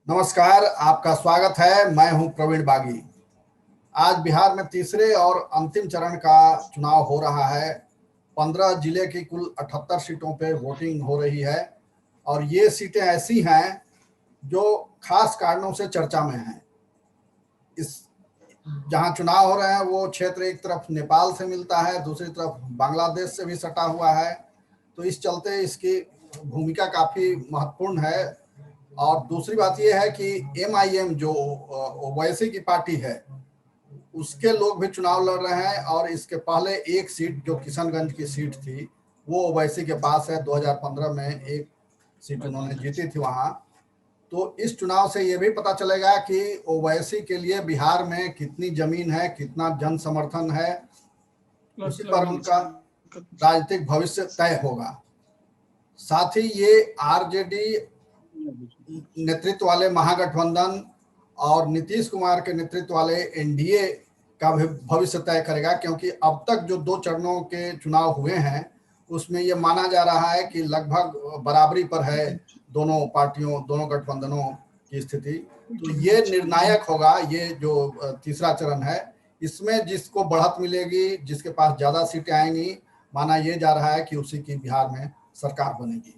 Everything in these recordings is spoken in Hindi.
नमस्कार, आपका स्वागत है। मैं हूं प्रवीण बागी। आज बिहार में तीसरे और अंतिम चरण का चुनाव हो रहा है। 15 जिले की कुल 78 सीटों पे वोटिंग हो रही है और ये सीटें ऐसी हैं जो खास कारणों से चर्चा में हैं। इस जहां चुनाव हो रहे हैं वो क्षेत्र एक तरफ नेपाल से मिलता है, दूसरी तरफ बांग्लादेश से भी सटा हुआ है। तो इस चलते इसकी भूमिका काफी महत्वपूर्ण है। और दूसरी बात यह है कि MIM जो ओवैसी की पार्टी है उसके लोग भी चुनाव लड़ रहे हैं और इसके पहले एक सीट जो किशनगंज की सीट थी वो ओवैसी के पास है। 2015 में एक सीट उन्होंने जीती थी वहां। तो इस चुनाव से ये भी पता चलेगा कि ओवैसी के लिए बिहार में कितनी जमीन है, कितना जन समर्थन है, उसी पर उनका राजनीतिक भविष्य तय होगा। साथ ही ये RJD नेतृत्व वाले महागठबंधन और नीतीश कुमार के नेतृत्व वाले NDA का भी भविष्य तय करेगा, क्योंकि अब तक जो 2 चरणों के चुनाव हुए हैं उसमें ये माना जा रहा है कि लगभग बराबरी पर है दोनों पार्टियों, दोनों गठबंधनों की स्थिति। तो ये निर्णायक होगा। ये जो तीसरा चरण है इसमें जिसको बढ़त मिलेगी, जिसके पास ज्यादा सीटें आएंगी, माना ये जा रहा है कि उसी की बिहार में सरकार बनेगी।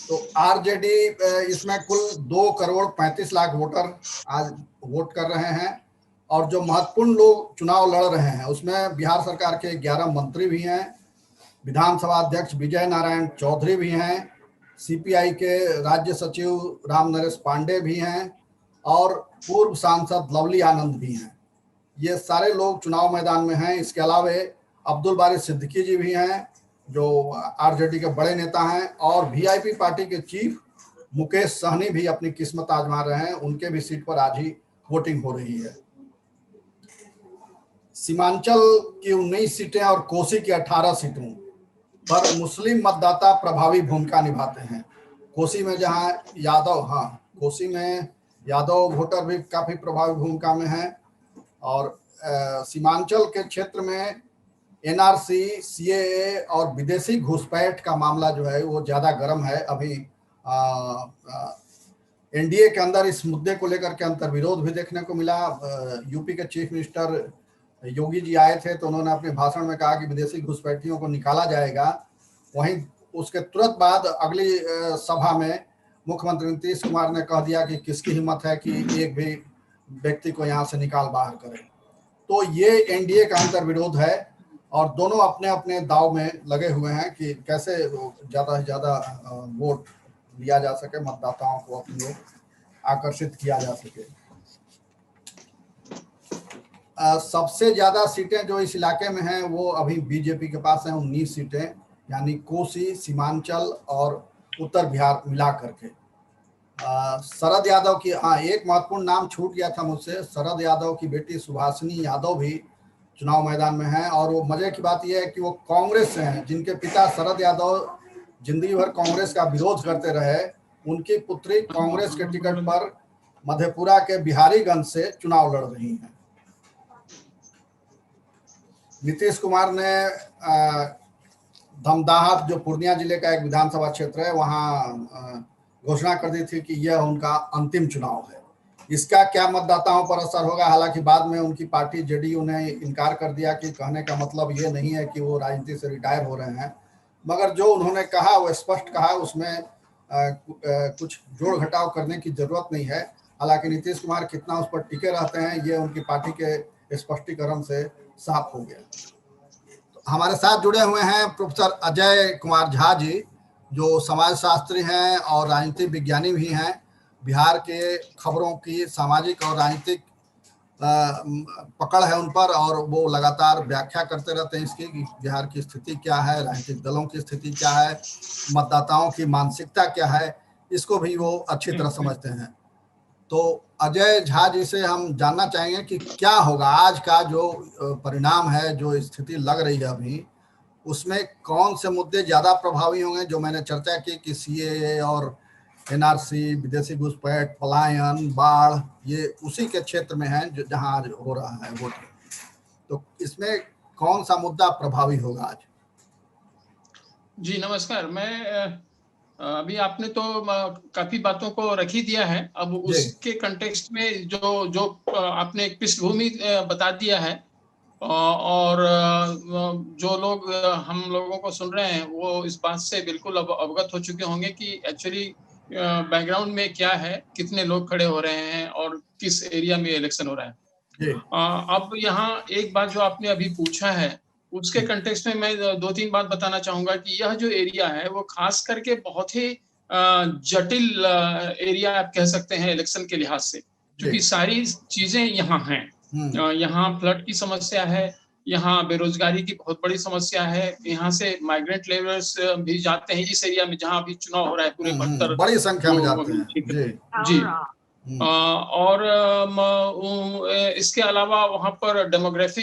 तो RJD इसमें कुल 2,35,00,000 वोटर आज वोट कर रहे हैं। और जो महत्वपूर्ण लोग चुनाव लड़ रहे हैं उसमें बिहार सरकार के 11 मंत्री भी हैं, विधानसभा अध्यक्ष विजय नारायण चौधरी भी हैं, CPI के राज्य सचिव राम नरेश पांडे भी हैं और पूर्व सांसद लवली आनंद भी हैं। ये सारे लोग चुनाव मैदान में हैं। इसके अलावा अब्दुल बारी सिद्दीकी जी भी हैं जो RJD के बड़े नेता हैं, और VIP पार्टी के चीफ मुकेश सहनी भी अपनी किस्मत आजमा रहे हैं। उनके भी सीट पर आज ही वोटिंग हो रही है। सीमांचल की 19 सीटें और कोसी की 18 सीटों पर मुस्लिम मतदाता प्रभावी भूमिका निभाते हैं। कोसी में जहां कोसी में यादव वोटर भी काफी प्रभावी भूमिका में हैं। और सीमांचल के क्षेत्र में NRC, CAA और विदेशी घुसपैठ का मामला जो है वो ज्यादा गर्म है। अभी NDA के अंदर इस मुद्दे को लेकर के अंतर्विरोध भी देखने को मिला। यूपी के चीफ मिनिस्टर योगी जी आए थे तो उन्होंने अपने भाषण में कहा कि विदेशी घुसपैठियों को निकाला जाएगा। वहीं उसके तुरंत बाद अगली सभा में मुख्यमंत्री नीतीश कुमार ने कह दिया कि किसकी हिम्मत है कि एक भी व्यक्ति को यहाँ से निकाल बाहर करें। तो ये NDA का अंतर्विरोध है और दोनों अपने अपने दाव में लगे हुए हैं कि कैसे ज्यादा से ज्यादा वोट लिया जा सके, मतदाताओं को अपनी ओर आकर्षित किया जा सके। सबसे ज्यादा सीटें जो इस इलाके में हैं वो अभी BJP के पास हैं, 19 सीटें, यानी कोसी, सीमांचल और उत्तर बिहार मिला करके। शरद यादव की एक महत्वपूर्ण नाम छूट गया था मुझसे। शरद यादव की बेटी सुभाषिनी यादव भी चुनाव मैदान में है। और वो मजे की बात यह है कि वो कांग्रेस से हैं। जिनके पिता शरद यादव जिंदगी भर कांग्रेस का विरोध करते रहे, उनकी पुत्री कांग्रेस के टिकट पर मधेपुरा के बिहारीगंज से चुनाव लड़ रही हैं। नीतीश कुमार ने धमदाहा जो पूर्णिया जिले का एक विधानसभा क्षेत्र है वहां घोषणा कर दी थी कि यह उनका अंतिम चुनाव है। इसका क्या मतदाताओं पर असर होगा, हालांकि बाद में उनकी पार्टी JDU ने इनकार कर दिया कि कहने का मतलब ये नहीं है कि वो राजनीति से रिटायर हो रहे हैं, मगर जो उन्होंने कहा वो स्पष्ट कहा, उसमें कुछ जोड़ घटाव करने की जरूरत नहीं है। हालांकि नीतीश कुमार कितना उस पर टिके रहते हैं ये उनकी पार्टी के स्पष्टीकरण से साफ हो गया। तो हमारे साथ जुड़े हुए हैं प्रोफेसर अजय कुमार झा जी, जो समाजशास्त्री हैं और राजनीतिक विज्ञानी भी हैं। बिहार के खबरों की सामाजिक और राजनीतिक पकड़ है उन पर और वो लगातार व्याख्या करते रहते हैं इसकी कि बिहार की स्थिति क्या है, राजनीतिक दलों की स्थिति क्या है, मतदाताओं की मानसिकता क्या है, इसको भी वो अच्छी तरह समझते हैं। तो अजय झा जी से हम जानना चाहेंगे कि क्या होगा आज का जो परिणाम है, जो स्थिति लग रही है अभी, उसमें कौन से मुद्दे ज्यादा प्रभावी होंगे। जो मैंने चर्चा की कि CAA और NRC, विदेशी घुसपैठ, पलायन, बाढ़, ये उसी के क्षेत्र में है जो जहां आज हो रहा है वोट। तो इसमें कौन सा मुद्दा प्रभावी होगा आज? जी नमस्कार। मैं अभी आपने तो काफी बातों को रख ही दिया है। अब उसके कंटेक्स्ट में जो जो आपने एक पृष्ठभूमि बता दिया है, और जो लोग हम लोगों को सुन रहे हैं वो इस बात से बिल्कुल अवगत हो चुके होंगे कि एक्चुअली बैकग्राउंड में क्या है, कितने लोग खड़े हो रहे हैं और किस एरिया में इलेक्शन हो रहा है। अब यहाँ एक बात जो आपने अभी पूछा है, उसके कंटेक्स्ट में मैं 2-3 बात बताना चाहूंगा कि यह जो एरिया है वो खास करके बहुत ही जटिल एरिया आप कह सकते हैं इलेक्शन के लिहाज से, क्योंकि सारी चीजें यहाँ हैं। यहाँ फ्लड की समस्या है, यहाँ बेरोजगारी की बहुत बड़ी समस्या है, यहाँ से माइग्रेंट लेबरर्स भी जाते हैं इस एरिया में जहाँ अभी चुनाव हो रहा है, पूरे 72 बड़ी संख्या में जाते हैं जी। और इसके अलावा वहाँ पर डेमोग्राफी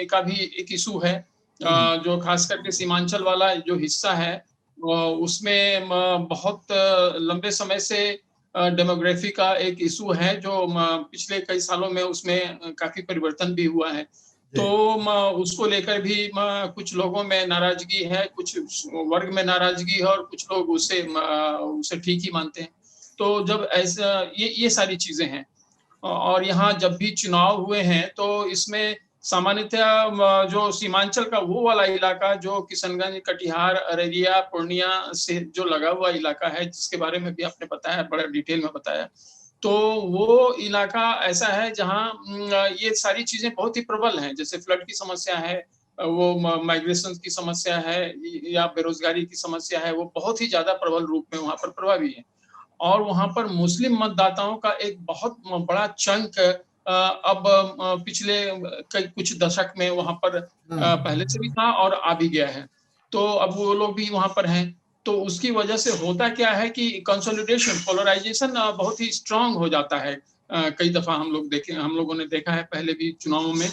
का भी एक इशू है, जो खास करके सीमांचल वाला जो हिस्सा है उसमें बहुत लंबे समय से डेमोग्राफी का एक इशू है, जो पिछले कई सालों में उसमें काफी परिवर्तन भी हुआ है। तो उसको लेकर भी कुछ लोगों में नाराजगी है, कुछ वर्ग में नाराजगी है और कुछ लोग उसे ठीक ही मानते हैं। तो जब ऐसा ये सारी चीजें हैं, और यहाँ जब भी चुनाव हुए हैं तो इसमें सामान्यतः जो सीमांचल का वो वाला इलाका जो किशनगंज, कटिहार, अररिया, पूर्णिया से जो लगा हुआ इलाका है, जिसके बारे में भी आपने बताया, बड़ा डिटेल में बताया, तो वो इलाका ऐसा है जहाँ ये सारी चीजें बहुत ही प्रबल हैं। जैसे फ्लड की समस्या है, वो माइग्रेशन की समस्या है, या बेरोजगारी की समस्या है, वो बहुत ही ज्यादा प्रबल रूप में वहां पर प्रभावी है। और वहां पर मुस्लिम मतदाताओं का एक बहुत बड़ा चंक अब पिछले कुछ दशक में वहां पर पहले से भी था और आ भी गया है, तो अब वो लोग भी वहां पर हैं। तो उसकी वजह से होता क्या है कि कंसोलिडेशन, पोलराइजेशन बहुत ही स्ट्रांग हो जाता है। कई दफा हम लोगों ने देखा है पहले भी चुनावों में,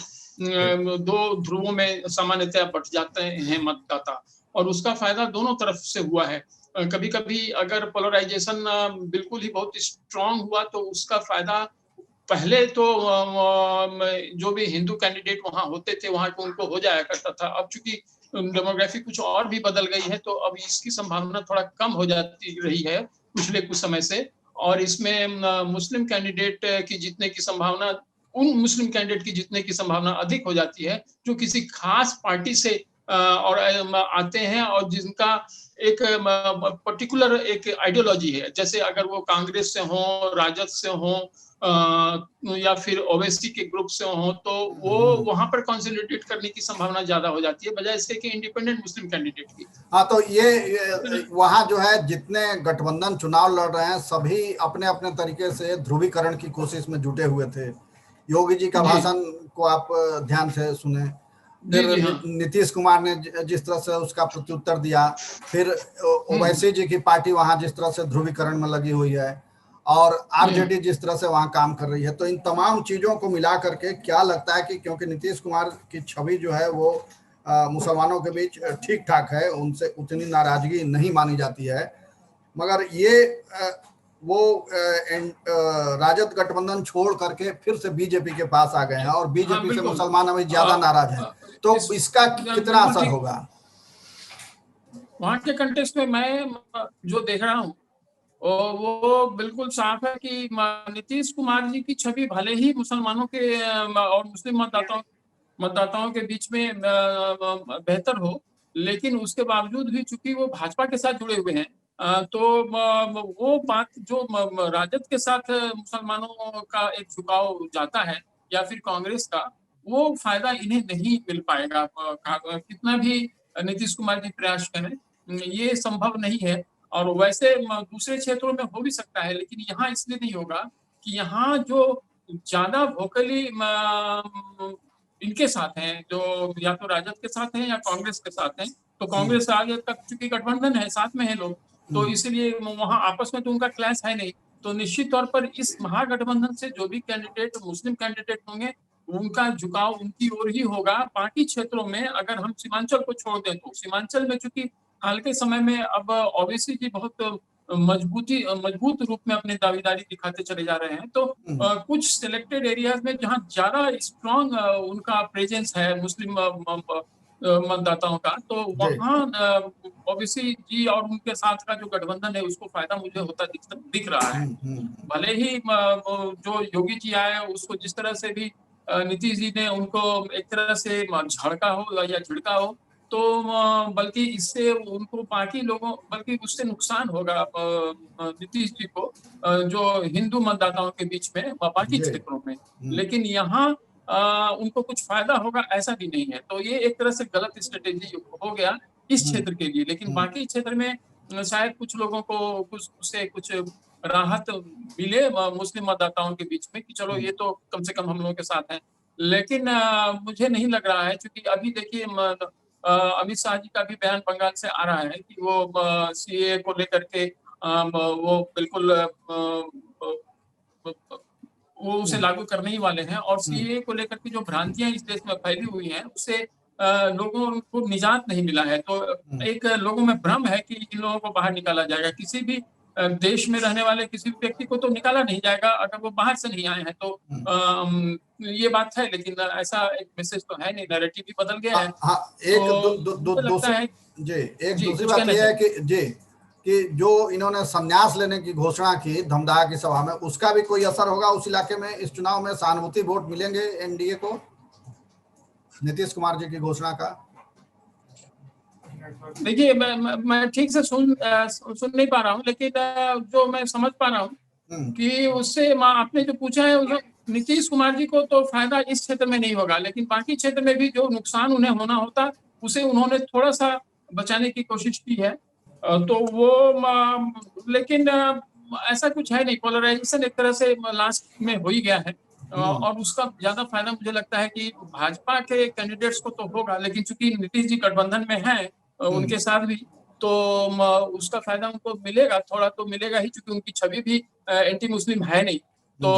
दो ध्रुवों में सामान्यतः बट जाते हैं मतदाता, और उसका फायदा दोनों तरफ से हुआ है। कभी कभी अगर पोलराइजेशन बिल्कुल ही बहुत स्ट्रांग हुआ तो उसका फायदा पहले तो जो भी हिंदू कैंडिडेट वहां होते थे वहां को उनको हो जाया करता था। अब चूंकि डेमोग्राफी कुछ और भी बदल गई है तो अब इसकी संभावना थोड़ा कम हो जाती रही है पिछले कुछ समय से, और इसमें मुस्लिम कैंडिडेट की जीतने की संभावना, उन मुस्लिम कैंडिडेट की जीतने की संभावना अधिक हो जाती है जो किसी खास पार्टी से और आते हैं और जिनका एक पर्टिकुलर एक आइडियोलॉजी है। जैसे अगर वो कांग्रेस से हो, राजद से हो, या फिर ओवैसी के ग्रुप से हो, तो वो वहां पर कंसोलिडेट करने की संभावना ज्यादा हो जाती है बजाय इसके कि इंडिपेंडेंट मुस्लिम कैंडिडेट की। हाँ, तो ये वहाँ जो है जितने गठबंधन चुनाव लड़ रहे हैं सभी अपने अपने तरीके से ध्रुवीकरण की कोशिश में जुटे हुए थे। योगी जी का भाषण को आप ध्यान से सुने, फिर नीतीश कुमार ने जिस तरह से उसका प्रत्युत्तर दिया, फिर ओवैसी जी की पार्टी वहां जिस तरह से ध्रुवीकरण में लगी हुई है, और आरजेडी जिस तरह से वहां काम कर रही है। तो इन तमाम चीजों को मिला करके क्या लगता है कि क्योंकि नीतीश कुमार की छवि जो है वो मुसलमानों के बीच ठीक ठाक है, उनसे उतनी नाराजगी नहीं मानी जाती है, मगर ये वो राजद गठबंधन छोड़ करके फिर से बीजेपी के पास आ गए हैं और बीजेपी से मुसलमान अभी ज्यादा नाराज हैं। तो इसका कितना असर होगा? वहां के कंटेक्स्ट में मैं जो देख रहा हूँ वो बिल्कुल साफ है कि नीतीश कुमार जी की छवि भले ही मुसलमानों के और मुस्लिम मतदाताओं के बीच में बेहतर हो, लेकिन उसके बावजूद भी चूंकि वो भाजपा के साथ जुड़े हुए हैं, तो वो बात जो राजद के साथ मुसलमानों का एक झुकाव जाता है या फिर कांग्रेस का, वो फायदा इन्हें नहीं मिल पाएगा। कितना भी नीतीश कुमार जी प्रयास करें, ये संभव नहीं है। और वैसे दूसरे क्षेत्रों में हो भी सकता है, लेकिन यहाँ इसलिए नहीं होगा कि यहाँ जो ज्यादा वोकली इनके साथ हैं, जो या तो राजद के साथ हैं या कांग्रेस के साथ हैं, तो कांग्रेस आगे तक चूंकि गठबंधन है, साथ में है लोग, तो इसलिए वहां आपस में तो उनका क्लैश है नहीं। तो निश्चित तौर पर इस महागठबंधन से जो भी कैंडिडेट मुस्लिम कैंडिडेट होंगे उनका झुकाव उनकी ओर ही होगा। बाकी क्षेत्रों में अगर हम सीमांचल को छोड़ दें तो सीमांचल में चूंकि हाल के समय में अब ओवैसी जी बहुत मजबूत रूप में अपनी दावेदारी दिखाते चले जा रहे हैं, तो कुछ सिलेक्टेड एरियाज में जहां ज्यादा स्ट्रांग उनका प्रेजेंस है मुस्लिम मतदाताओं का, तो वहाँ ओबीसी जी और उनके साथ का जो गठबंधन है उसको फायदा मुझे होता दिख रहा है। भले ही जो योगी जी आए उसको जिस तरह से भी नीतीश जी ने उनको एक तरह से झड़का हो या झिड़का हो, तो बल्कि इससे उनको बाकी लोगों, बल्कि उससे नुकसान होगा नीतीश जी को जो हिंदू मतदाताओं के बीच में बाकी क्षेत्रों में। लेकिन यहाँ उनको कुछ फायदा होगा ऐसा भी नहीं है, तो ये एक तरह से गलत स्ट्रेटेजी हो गया इस क्षेत्र के लिए। लेकिन बाकी क्षेत्र में शायद कुछ लोगों को कुछ उससे कुछ राहत मिले मुस्लिम मतदाताओं के बीच में कि चलो ये तो कम से कम हम लोगों के साथ हैं। लेकिन मुझे नहीं लग रहा है, क्योंकि अभी देखिए अमित शाह जी का भी बयान बंगाल से आ रहा है कि वो सीए को लेकर के वो बिल्कुल वो उसे लागू करने ही वाले हैं, और सीए को लेकर के जो भ्रांतियां इस देश में फैली हुई हैं उससे लोगों को निजात नहीं मिला है। तो एक लोगों में भ्रम है कि इन लोगों को बाहर निकाला जाएगा। किसी भी देश में रहने वाले किसी भी व्यक्ति को तो निकाला नहीं जाएगा अगर वो बाहर से नहीं आए हैं, तो ये बात है। लेकिन ऐसा एक मैसेज तो है नहीं, नैरेटिव भी बदल गया है। दूसरी बात यह है कि जो इन्होंने संन्यास लेने की घोषणा की धमदाहा की सभा में, उसका भी कोई असर होगा उस इलाके में? इस चुनाव में सहानुभूति वोट मिलेंगे एनडीए को नीतीश कुमार जी की घोषणा का? देखिए मैं ठीक से सुन नहीं पा रहा हूँ, लेकिन जो मैं समझ पा रहा हूँ कि उससे आपने जो पूछा है, नीतीश कुमार जी को तो फायदा इस क्षेत्र में नहीं होगा, लेकिन बाकी क्षेत्र में भी जो नुकसान उन्हें होना होता उसे उन्होंने थोड़ा सा बचाने की कोशिश की है। तो वो लेकिन ऐसा कुछ है नहीं, पोलराइजेशन एक तरह से लास्ट में हो ही गया है। और उसका ज्यादा फायदा मुझे लगता है कि भाजपा के कैंडिडेट्स को तो होगा, लेकिन चूंकि नीतीश जी गठबंधन में हैं उनके साथ भी, तो उसका फायदा उनको मिलेगा, थोड़ा तो मिलेगा ही, क्योंकि उनकी छवि भी एंटी मुस्लिम है नहीं, तो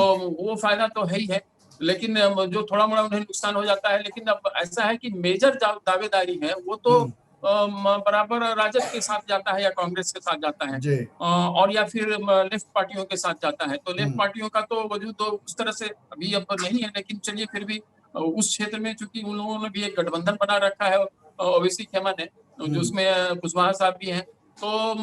वो फायदा तो है ही है। लेकिन जो थोड़ा मोड़ा उन्हें नुकसान हो जाता है। लेकिन अब ऐसा है कि मेजर दावेदारी है वो तो बराबर राजद के साथ जाता है या कांग्रेस के साथ जाता है, और या फिर लेफ्ट पार्टियों के साथ जाता है। तो लेफ्ट पार्टियों का तो वजूद तो उस तरह से अभी अब नहीं है, लेकिन चलिए फिर भी उस क्षेत्र में चूंकि उन लोगों ने भी एक गठबंधन बना रखा है ओवैसी खेमा ने, जो उसमें कुशवाहा साहब भी हैं, तो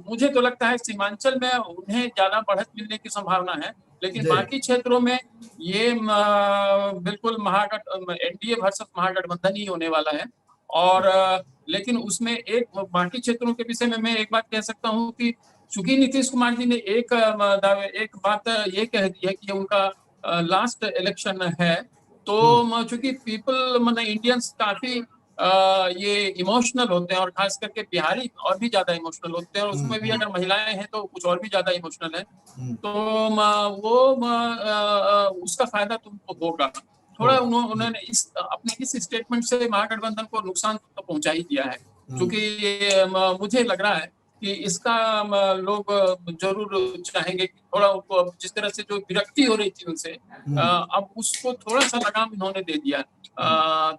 मुझे तो लगता है सीमांचल में उन्हें ज्यादा बढ़त मिलने की संभावना है। लेकिन बाकी क्षेत्रों में ये बिल्कुल एनडीए वर्सेस महागठबंधन ही होने वाला है। और लेकिन उसमें एक बाकी क्षेत्रों के विषय में मैं एक बात कह सकता हूँ कि चूंकि नीतीश कुमार जी ने एक बात ये कह दी है कि उनका लास्ट इलेक्शन है, तो चूंकि पीपल इंडियंस काफी ये इमोशनल होते हैं, और खास करके बिहारी और भी ज्यादा इमोशनल होते हैं, और उसमें भी अगर महिलाएं हैं तो कुछ और भी ज्यादा इमोशनल है। तो वो उसका फायदा तुमको होगा थोड़ा। उन्होंने अपने इस स्टेटमेंट से महागठबंधन को नुकसान तो पहुंचा ही दिया है, क्योंकि मुझे लग रहा है कि इसका लोग जरूर चाहेंगे कि थोड़ा उनको जिस तरह से जो विरक्ति हो रही थी उनसे, अब उसको थोड़ा सा लगाम इन्होंने दे दिया।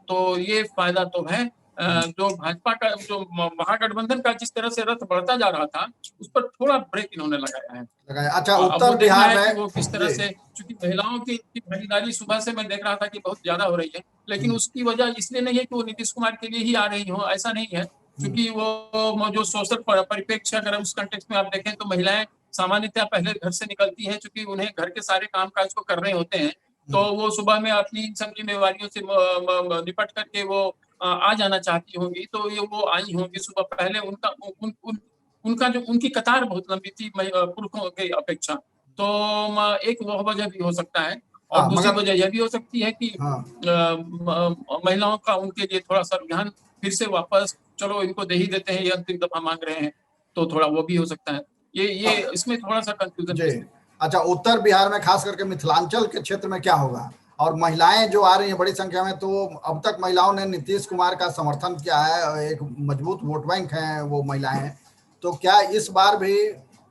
तो ये फायदा तो है। जो भाजपा का जो महागठबंधन का जिस तरह से रथ बढ़ता जा रहा था, उस पर थोड़ा ब्रेक इन्होंने लगाया है। अच्छा, उत्तर बिहार में वो किस तरह से, क्योंकि महिलाओं की भागीदारी सुबह से मैं देख रहा था कि बहुत ज्यादा हो रही है, लेकिन उसकी वजह इसलिए नहीं है कि वो नीतीश कुमार के लिए ही आ रही हो, ऐसा नहीं है। क्योंकि वो जो सोशल परिप्रेक्ष्य अगर उस कंटेक्स्ट में आप देखें तो महिलाएं सामान्यतः पहले घर से निकलती है, क्योंकि उन्हें घर के सारे कामकाज को करने होते हैं, तो वो सुबह में अपनी सब जिम्मेवारियों से निपट करके वो आ जाना चाहती होंगी। तो ये वो आई होंगी सुबह पहले, उनका जो उनकी कतार बहुत लंबी थी पुरुषों की अपेक्षा। तो एक वह वजह भी हो सकता है, और दूसरी वजह यह भी हो सकती है कि महिलाओं का उनके लिए थोड़ा सा रुझान फिर से वापस चलो इनको दे ही देते हैं, ये अंतिम दफा मांग रहे हैं, तो थोड़ा वो भी हो सकता है। ये इसमें थोड़ा सा कंफ्यूजन। अच्छा, उत्तर बिहार में खास करके मिथिलांचल के क्षेत्र में क्या होगा? और महिलाएं जो आ रही हैं बड़ी संख्या में, तो अब तक महिलाओं ने नीतीश कुमार का समर्थन किया है, एक मजबूत वोट बैंक है वो महिलाएं, तो क्या इस बार भी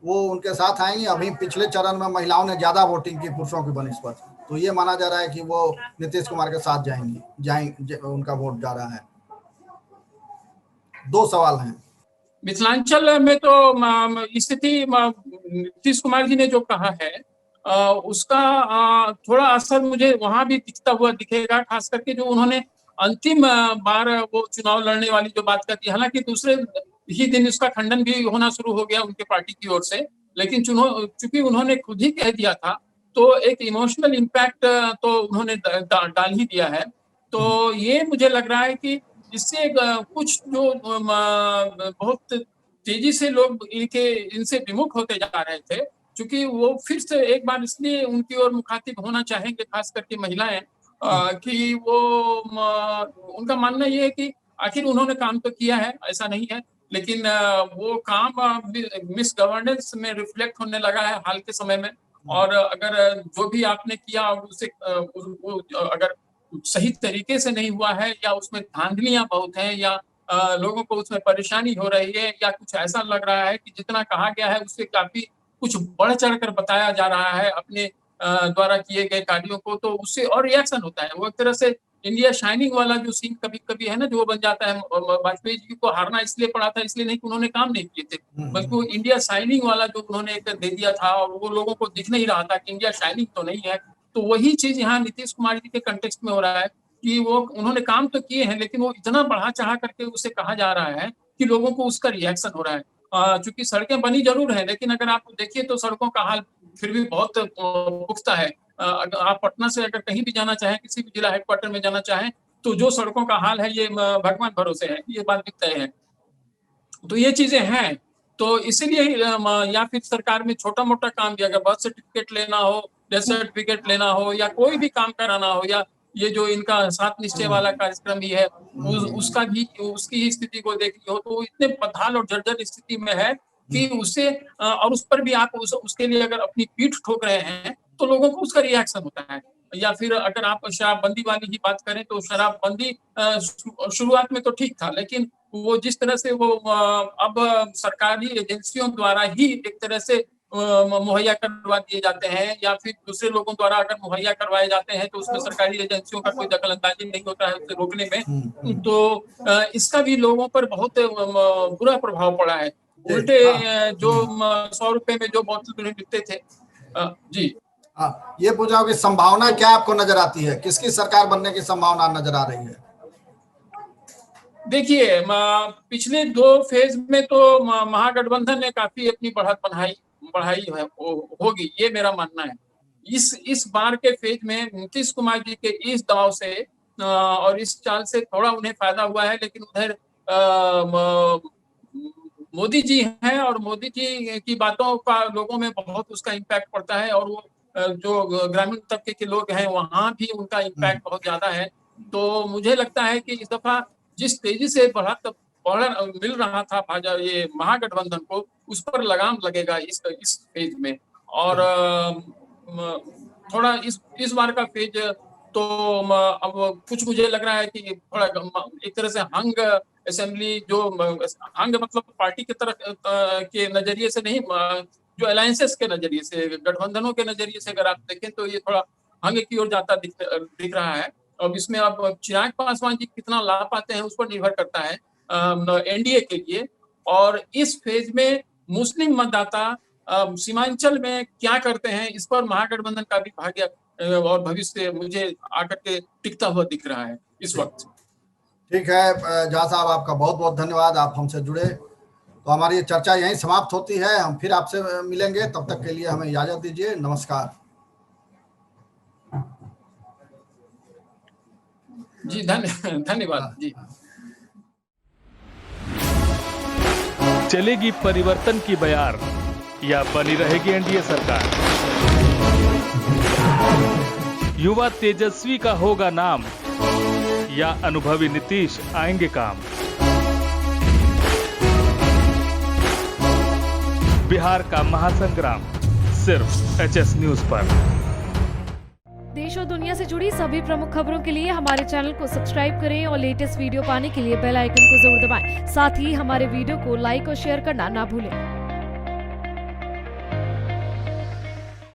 वो उनके साथ आएंगी? अभी पिछले चरण में महिलाओं ने ज्यादा वोटिंग की पुरुषों की बनिस्बत, तो ये माना जा रहा है कि वो नीतीश कुमार के साथ जाएंगे, उनका वोट जा रहा है। दो सवाल हैं। मिथिलांचल में तो स्थिति नीतीश कुमार जी ने जो कहा है उसका थोड़ा असर मुझे वहां भी दिखता हुआ दिखेगा, खास करके जो उन्होंने अंतिम बार वो चुनाव लड़ने वाली जो बात करती है, हालांकि दूसरे ही दिन इसका खंडन भी होना शुरू हो गया उनके पार्टी की ओर से, लेकिन चूंकि उन्होंने खुद ही कह दिया था तो एक इमोशनल इम्पैक्ट तो उन्होंने डाल ही दिया है। तो ये मुझे लग रहा है कि इससे कुछ जो बहुत तेजी से लोग इनसे विमुख होते जा रहे थे, क्योंकि वो फिर से एक बार इसलिए उनकी ओर मुखातिब होना चाहेंगे, खास करके महिलाएं, कि वो उनका मानना ये है कि आखिर उन्होंने काम तो किया है, ऐसा नहीं है, लेकिन वो काम मिस गवर्नेंस में रिफ्लेक्ट होने लगा है हाल के समय में। और अगर जो भी आपने किया उसे अगर सही तरीके से नहीं हुआ है, या उसमें धांधलियां बहुत हैं, या लोगों को उसमें परेशानी हो रही है, या कुछ ऐसा लग रहा है कि जितना कहा गया है उससे काफी कुछ बढ़ चढ़ कर बताया जा रहा है अपने द्वारा किए गए कार्यों को, तो उससे और रिएक्शन होता है। वो एक तरह से इंडिया शाइनिंग वाला जो सीन कभी कभी है ना, जो बन जाता है। वाजपेयी जी को हारना इसलिए पड़ा था, इसलिए नहीं कि उन्होंने काम नहीं किए थे, बल्कि वो इंडिया शाइनिंग वाला जो उन्होंने एक दे दिया था, और वो लोगों को दिख नहीं रहा था कि इंडिया शाइनिंग तो नहीं है। तो वही चीज यहाँ नीतीश कुमार जी के कंटेक्स्ट में हो रहा है कि वो उन्होंने काम तो किए हैं, लेकिन वो इतना बढ़ा चढ़ा करके उसे कहा जा रहा है कि लोगों को उसका रिएक्शन हो रहा है। चूंकि सड़कें बनी जरूर है, लेकिन अगर आप देखिए तो सड़कों का हाल फिर भी बहुत पुख्ता है। अगर आप पटना से अगर कहीं भी जाना चाहें, किसी भी जिला हेडक्वार्टर में जाना चाहें, तो जो सड़कों का हाल है ये भगवान भरोसे है, ये बात भी तय है। तो ये चीजें हैं, तो इसीलिए या फिर सरकार में छोटा मोटा काम भी, अगर बर्थ सर्टिफिकेट लेना हो, डेथ सर्टिफिकेट लेना हो, या कोई भी काम कराना हो, या ये जो इनका 7 निश्चय वाला कार्यक्रम भी है, उसका भी उसकी स्थिति को देखनी हो, तो इतने बदहाल और जर्जर स्थिति में है कि उससे और उस पर भी आप उसके लिए अगर अपनी पीठ ठोक रहे हैं तो लोगों को उसका रिएक्शन होता है। या फिर अगर आप शराबबंदी वाली ही बात करें तो शराबबंदी शुरुआत में तो ठीक था, लेकिन वो जिस तरह से वो अब सरकारी एजेंसियों द्वारा ही एक तरह से मुहैया करवा दिए जाते हैं, या फिर दूसरे लोगों द्वारा अगर मुहैया करवाए जाते हैं तो उसमें सरकारी एजेंसियों का कोई दखलंदाजी नहीं होता है उसे रोकने में। तो इसका भी लोगों पर बहुत बुरा प्रभाव पड़ा है। उल्टे जो 100 रुपए में जो बोतल बिकते थे। जी हाँ, ये पूछा कि संभावना क्या आपको नजर आती है, किसकी सरकार बनने की संभावना नजर आ रही है? देखिए, पिछले 2 फेज में तो महागठबंधन ने काफी अपनी बढ़त बढ़ाई होगी, ये मेरा मानना है। इस बार के फेज में नीतीश कुमार जी के इस दबाव से और इस चाल से थोड़ा उन्हें फायदा हुआ है, लेकिन उधर मोदी जी हैं, और मोदी जी की बातों का लोगों में बहुत उसका इम्पैक्ट पड़ता है, और वो जो ग्रामीण तबके के लोग हैं वहां भी उनका इम्पैक्ट बहुत ज्यादा है। तो मुझे लगता है कि इस दफा जिस तेजी से बढ़त मिल रहा था ये महागठबंधन को, उस पर लगाम लगेगा इस फेज में। और थोड़ा इस बार का फेज तो अब कुछ मुझे लग रहा है कि थोड़ा एक तरह से हंग असेंबली, जो हंग मतलब पार्टी की तरफ के नजरिए से नहीं, जो अलायंसेस के नजरिए से, गठबंधनों के नजरिए से अगर आप देखें तो ये थोड़ा हंग की ओर जाता दिख रहा है। अब इसमें अब चिराग पासवान जी कितना लाभ पाते हैं उस पर निर्भर करता है एनडीए के लिए। और इस फेज में मुस्लिम मतदाता सीमांचल में क्या करते हैं, इस पर महागठबंधन का भी भाग्य और भविष्य मुझे आकर के टिकता हुआ दिख रहा है इस वक्त। ठीक है झा साहब, आपका बहुत बहुत धन्यवाद, आप हमसे जुड़े। तो हमारी चर्चा यहीं समाप्त होती है, हम फिर आपसे मिलेंगे, तब तक के लिए हमें इजाजत दीजिए, नमस्कार। जी धन्यवाद जी। चलेगी परिवर्तन की बयार या बनी रहेगी एनडीए सरकार? युवा तेजस्वी का होगा नाम या अनुभवी नीतीश आएंगे काम? बिहार का महासंग्राम सिर्फ एचएस न्यूज पर। देश और दुनिया से जुड़ी सभी प्रमुख खबरों के लिए हमारे चैनल को सब्सक्राइब करें और लेटेस्ट वीडियो पाने के लिए बेल आइकन को जरूर दबाएं। साथ ही हमारे वीडियो को लाइक और शेयर करना ना भूलें।